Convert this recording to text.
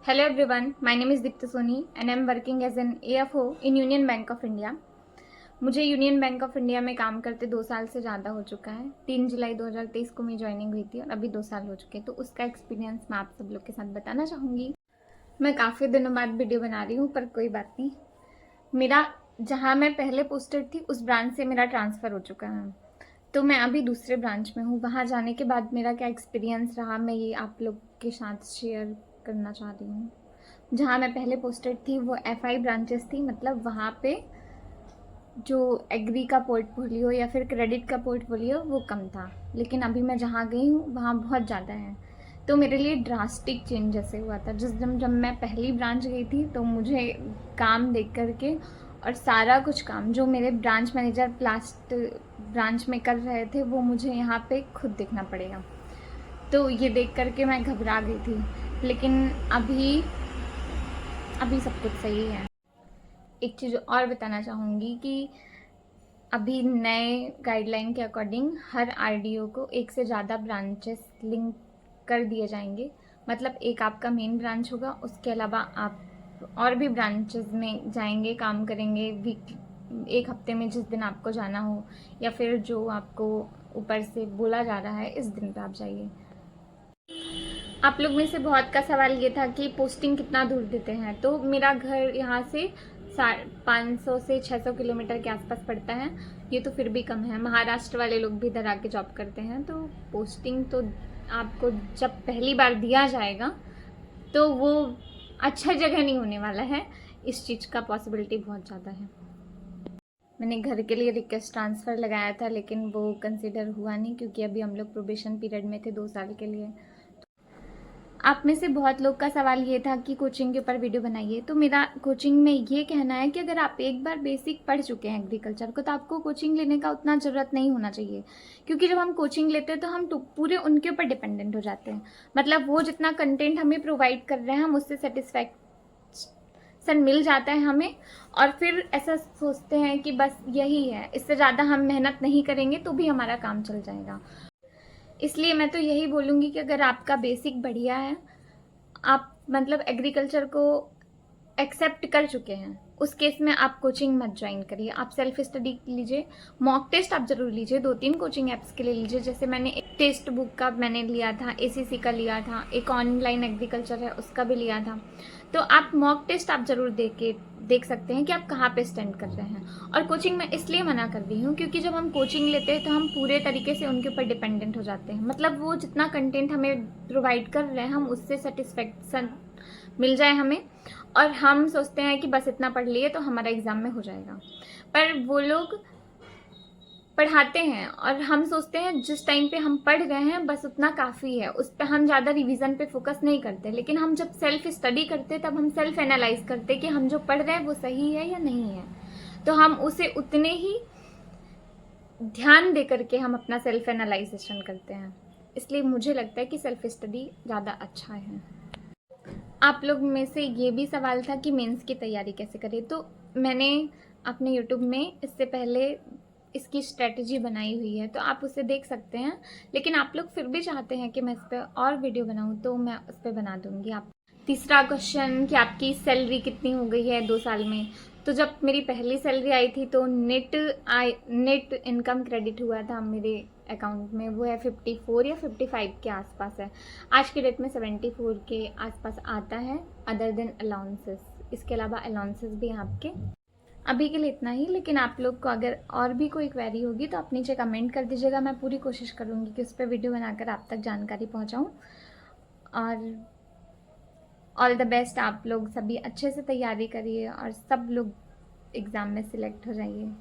Hello everyone, my name is Dipta Soni and I am working as an AFO in union bank of India. मुझे union bank of India में काम करते 2 साल से ज़्यादा हो चुका है। 3 जुलाई 2023 को मेरी ज्वाइनिंग हुई थी और अभी 2 साल हो चुके हैं, तो उसका एक्सपीरियंस मैं आप सब लोग के साथ बताना चाहूँगी। मैं काफ़ी दिनों बाद वीडियो बना रही हूँ, पर कोई बात नहीं। मेरा जहाँ मैं पहले पोस्टेड थी उस ब्रांच से मेरा ट्रांसफ़र हो चुका है, तो मैं अभी दूसरे ब्रांच में हूँ। वहाँ जाने के बाद मेरा क्या एक्सपीरियंस रहा, मैं ये आप लोग के साथ शेयर करना चाह रही हूँ। जहाँ मैं पहले पोस्टेड थी वो FI ब्रांचेस थी, मतलब वहाँ पे जो एग्री का पोर्टफोलियो या फिर क्रेडिट का पोर्टफोलियो वो कम था, लेकिन अभी मैं जहाँ गई हूँ वहाँ बहुत ज़्यादा है। तो मेरे लिए ड्रास्टिक चेंज जैसे हुआ था। जिस दिन जब मैं पहली ब्रांच गई थी तो मुझे काम देख कर के और सारा कुछ काम जो मेरे ब्रांच मैनेजर लास्ट ब्रांच में कर रहे थे वो मुझे यहाँ पे खुद देखना पड़ेगा। तो ये देख कर के मैं घबरा गई थी, लेकिन अभी सब कुछ सही है। एक चीज़ और बताना चाहूँगी कि अभी नए गाइडलाइन के अकॉर्डिंग हर RDO को एक से ज़्यादा ब्रांचेस लिंक कर दिए जाएंगे। मतलब एक आपका मेन ब्रांच होगा, उसके अलावा आप और भी ब्रांचेस में जाएंगे, काम करेंगे। एक हफ्ते में जिस दिन आपको जाना हो या फिर जो आपको ऊपर से बोला जा रहा है इस दिन पे आप जाइए। आप लोग में से बहुत का सवाल ये था कि पोस्टिंग कितना दूर देते हैं। तो मेरा घर यहाँ से 500 से 600 किलोमीटर के आसपास पड़ता है। ये तो फिर भी कम है। महाराष्ट्र वाले लोग भी इधर आके जॉब करते हैं। तो पोस्टिंग तो आपको जब पहली बार दिया जाएगा तो वो अच्छा जगह नहीं होने वाला है। इस चीज़ का पॉसिबिलिटी बहुत ज़्यादा है। मैंने घर के लिए रिक्वेस्ट ट्रांसफ़र लगाया था, लेकिन वो कंसिडर हुआ नहीं, क्योंकि अभी हम लोग प्रोबेशन पीरियड में थे 2 साल के लिए। आप में से बहुत लोग का सवाल ये था कि कोचिंग के ऊपर वीडियो बनाइए। तो मेरा कोचिंग में ये कहना है कि अगर आप एक बार बेसिक पढ़ चुके हैं एग्रीकल्चर को तो आपको कोचिंग लेने का उतना ज़रूरत नहीं होना चाहिए, क्योंकि जब हम कोचिंग लेते हैं तो हम पूरे उनके ऊपर डिपेंडेंट हो जाते हैं। मतलब वो जितना कंटेंट हमें प्रोवाइड कर रहे हैं हम उससे सेटिस्फैक्शन मिल जाता है हमें, और फिर ऐसा सोचते हैं कि बस यही है, इससे ज़्यादा हम मेहनत नहीं करेंगे तो भी हमारा काम चल जाएगा। इसलिए मैं तो यही बोलूँगी कि अगर आपका बेसिक बढ़िया है, आप मतलब एग्रीकल्चर को एक्सेप्ट कर चुके हैं, उस केस में आप कोचिंग मत ज्वाइन करिए। आप सेल्फ स्टडी लीजिए, मॉक टेस्ट आप जरूर लीजिए। 2-3 कोचिंग ऐप्स के लिए लीजिए। जैसे मैंने एक टेस्ट बुक का मैंने लिया था, ACC का लिया था, एक ऑनलाइन एग्रीकल्चर है उसका भी लिया था। तो आप मॉक टेस्ट आप जरूर देख सकते हैं कि आप कहाँ पे स्टैंड कर रहे हैं। और कोचिंग में इसलिए मना कर रही हूँ क्योंकि जब हम कोचिंग लेते हैं तो हम पूरे तरीके से उनके ऊपर डिपेंडेंट हो जाते हैं। मतलब वो जितना कंटेंट हमें प्रोवाइड कर रहे हैं हम उससे सेटिस्फेक्शन मिल जाए हमें, और हम सोचते हैं कि बस इतना पढ़ लिए तो हमारा एग्ज़ाम में हो जाएगा। पर वो लोग पढ़ाते हैं और हम सोचते हैं जिस टाइम पे हम पढ़ रहे हैं बस उतना काफ़ी है, उस पर हम ज़्यादा रिवीजन पे फोकस नहीं करते। लेकिन हम जब सेल्फ स्टडी करते तब हम सेल्फ एनालाइज करते कि हम जो पढ़ रहे हैं वो सही है या नहीं है, तो हम उसे उतने ही ध्यान दे करके हम अपना सेल्फ एनालाइजेशन करते हैं। इसलिए मुझे लगता है कि सेल्फ स्टडी ज़्यादा अच्छा है। आप लोग में से ये भी सवाल था कि मेंस की तैयारी कैसे करें। तो मैंने अपने यूट्यूब में इससे पहले इसकी स्ट्रेटजी बनाई हुई है, तो आप उसे देख सकते हैं। लेकिन आप लोग फिर भी चाहते हैं कि मैं इस पर और वीडियो बनाऊं तो मैं उस पर बना दूंगी। आप तीसरा क्वेश्चन कि आपकी सैलरी कितनी हो गई है 2 साल में। तो जब मेरी पहली सैलरी आई थी तो नेट इनकम क्रेडिट हुआ था मेरे अकाउंट में, वो है 54 या 55 के आसपास है। आज की डेट में 74 के आसपास आता है, अदर देन अलाउंसेस। इसके अलावा अलाउंसेस भी हैं आपके। अभी के लिए इतना ही, लेकिन आप लोग को अगर और भी कोई क्वेरी होगी तो आप नीचे कमेंट कर दीजिएगा। मैं पूरी कोशिश करूँगी कि उस पर वीडियो बनाकर आप तक जानकारी पहुँचाऊँ। और ऑल द बेस्ट, आप लोग सभी अच्छे से तैयारी करिए और सब लोग एग्ज़ाम में सिलेक्ट हो जाइए।